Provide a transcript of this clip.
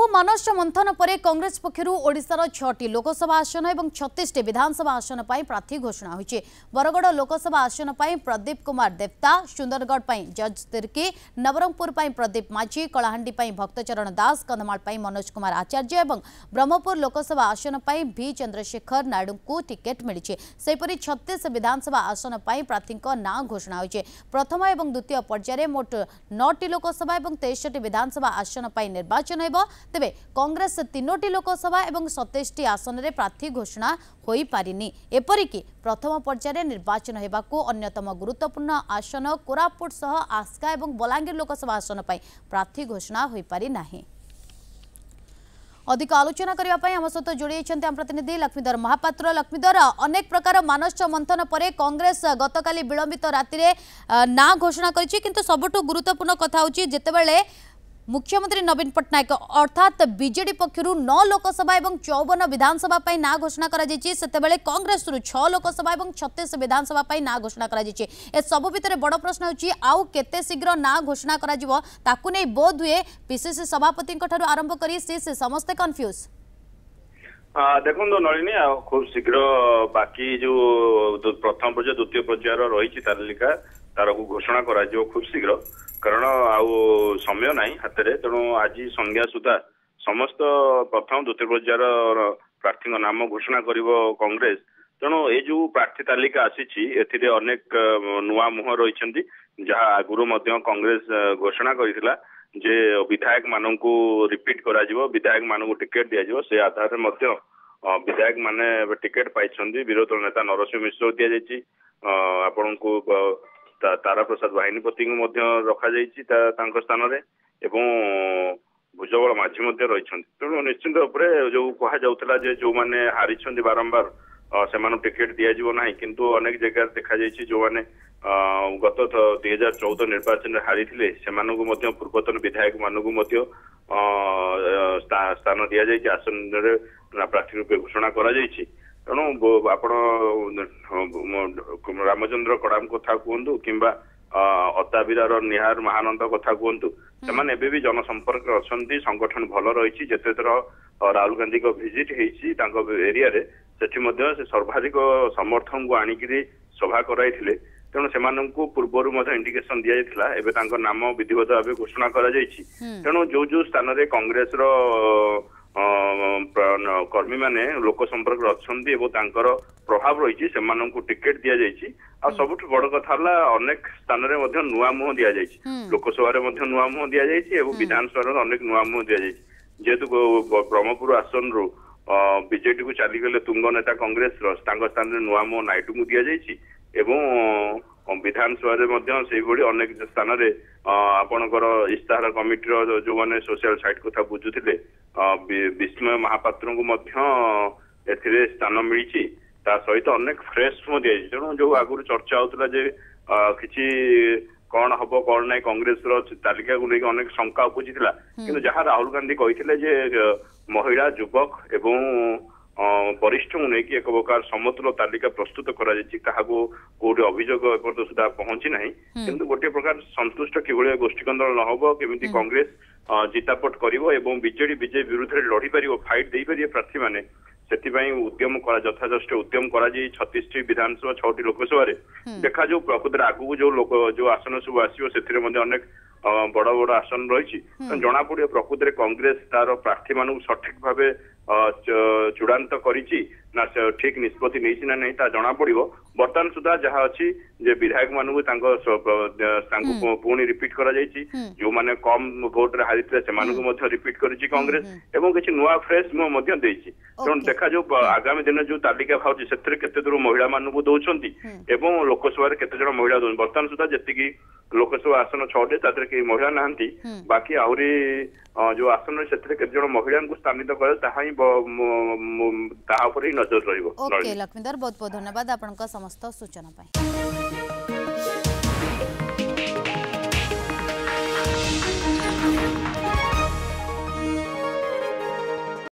बहु मनोज मंथन पर कांग्रेस पक्षर ओडिशार 6टी लोकसभा आसन और 36टी विधानसभा आसन पर प्रार्थी घोषणा होइछि। बरगड़ लोकसभा आसन पर प्रदीप कुमार देवता, सुंदरगढ़ जज तिर्की, नवरंगपुर प्रदीप माझी, कलाहांडी भक्तचरण दास, कंधमाल मनोज कुमार आचार्य और ब्रह्मपुर लोकसभा आसन पर भी चंद्रशेखर नायडू को टिकेट मिली। सेपरी 36 विधानसभा आसन पर प्रार्थी ना घोषणा होइछि। प्रथम और द्वितीय पर्यायर मोट 9टी लोकसभा और 63टी विधानसभा आसन पर निर्वाचन हेब। तेबे कांग्रेस 3टी लोकसभा और 27टी आसन में प्रार्थी घोषणा हो पारिनी। एपरिक प्रथम पर्यायर निर्वाचन हेबाकू अन्यतम गुरुत्वपूर्ण आसन कोरापुट सह आस्का और बलांगीर लोकसभा आसन पर प्रार्थी घोषणा हो पारि नाही। अधिक आलोचना करने आम सहित जोड़ी आम प्रतिनिधि लक्ष्मीधर महापात्र। लक्ष्मीधर, अनेक प्रकार मानस मंथन पर कांग्रेस गतकाली विलंबित राति ना घोषणा करिछि, किंतु सबुठु गुरुत्वपूर्ण कथा होछि जेतेबेले मुख्यमंत्री नवीन पट्टनायक अर्थात बीजेडी पक्षर 9 लोकसभा और 54 विधानसभा पर ना घोषणा करें कांग्रेस 6 लोकसभा और 36 विधानसभा पर ना घोषणा कर सब भितर बड़ प्रश्न होची आउ केते शीघ्र ना घोषणा करा बोध हुए पीसीसी सभापति आरंभ कर समस्ते कन्फ्यूज। देखो नलिनी खूब शीघ्र बाकी जो प्रथम पर्याय द्वितीय पर्यायर रही तालिका तार को घोषणा करा खूब शीघ्र, कारण आउ समय नहीं हाथ में। तेणु आज संध्या सुधा समस्त प्रथम द्वितीय पर्यायर प्रार्थी नाम घोषणा कर कांग्रेस। तेणु ये जो प्रार्थी तालिका आसी अनेक नुआ मुह रही जहाँ आगुरी कांग्रेस घोषणा करथिला जे विधायक मानू रिपीट करा विधायक मानू टिकेट दिया से आधार विधायक माने टिकेट पाई। विरोधी नेता नरसिंह मिश्र दि जाइए, आपण को तारा प्रसाद वाहिनीपति रखा स्थान एवं भुजबल माझी रही। तेणु निश्चिंत जो कहला जो मैंने हारी बारंबार से टिकेट दिज्व ना, किंतु अनेक जगह देखा जो मैंने गत 2014 निर्वाचन हारी थे से पूर्वतन विधायक मानू स्थान दि जाए आसन प्रार्थी रूपे घोषणा करा। तेणु आपण रामचंद्र कड़ाम कथा कहतु कि अताबिरार निहार महानंद कथा कहतु से भी जनसंपर्क अच्छा संगठन भल रही। जिते थर राहुल गांधी को विजिट एरिया से सर्वाधिक समर्थन को आणिक सभा कराई। तेणु से पूर्वर इंडिकेशन दि जाता नाम विधिवत भाव घोषणा करा। तेणु जो जो स्थान कांग्रेस कर्मी माने लोक संपर्क अच्छा प्रभाव रही से टिकेट दि जाए। सबुठ बड़ कथा अनेक स्थान में नुआ मुह दि जाए, लोकसभा नुआ मुह दि जाए, विधानसभा अनेक नुआ मुह दि जाए। जेहेतु ब्रह्मपुर आसन रु बीजेडी को चलीगले तुंग नेता कांग्रेस स्थान में नुआ मुह नायडू को दि जाए। विधानसभा अनेक स्थान आपणकर इस्ताहार कमिटी जो मैंने सोशल साइट कथा बुझुते विस्मय महापात्र को स्थान मिली। सहित अनेक फ्रेश दिया। तेणु जो आगुरी चर्चा होता कि कौन हम कौन ना कांग्रेस तालिका को लेकिन अनेक शंका उपजिला, कि जहाँ राहुल गांधी कहते महिला युवक एवं वरिष्ठ को लेकिन एक प्रकार समतुल तालिका प्रस्तुत करा कोटे अभियोग एपर्त सुधा पहुंची ना, किंतु गोटे प्रकार संतुष्ट कि गोष्ठी कंदल न हो केमी कांग्रेस जितापट कर बीजेडी विजय विरुद्ध लड़ी पार फाइट दे पारे प्रार्थी मैंने से उद्यम यथाच उद्यम कर 36टी विधानसभा 6टी लोकसभा देखा जो प्रकृति आगू जो लोक जो आसन सब आसो से अनेक बड़ बड़ आसन रही जना पड़े प्रकृति कांग्रेस तार प्रार्थी मान सठिक भाव चूड़ांत ना ठीक निष्पत्ति नहीं ना नहीं जना पड़ो। बर्तमान सुधा जहाँ अच्छी विधायक मानू पुणी रिपीट करा जो मैंने कम भोट रे हारी से रिपीट कर कांग्रेस एवं किसी नुआ फ्रेश मुह तेणु देखा जो आगामी दिन जो तालिका बाहर से केते दूर महिला मानू दौरान एवं लोकसभा केते जन महिला दौरान बर्तमान सुधा जी लोकसभा आसन 6टे तादरे कई महिला नहांती, बाकी आहरी जो आसन से जन महिला को स्थानित करे ताहा ही नजर रहिबो। ओके लक्ष्मीधर, बहुत बहुत धन्यवाद आपनका समस्त सूचना पाई।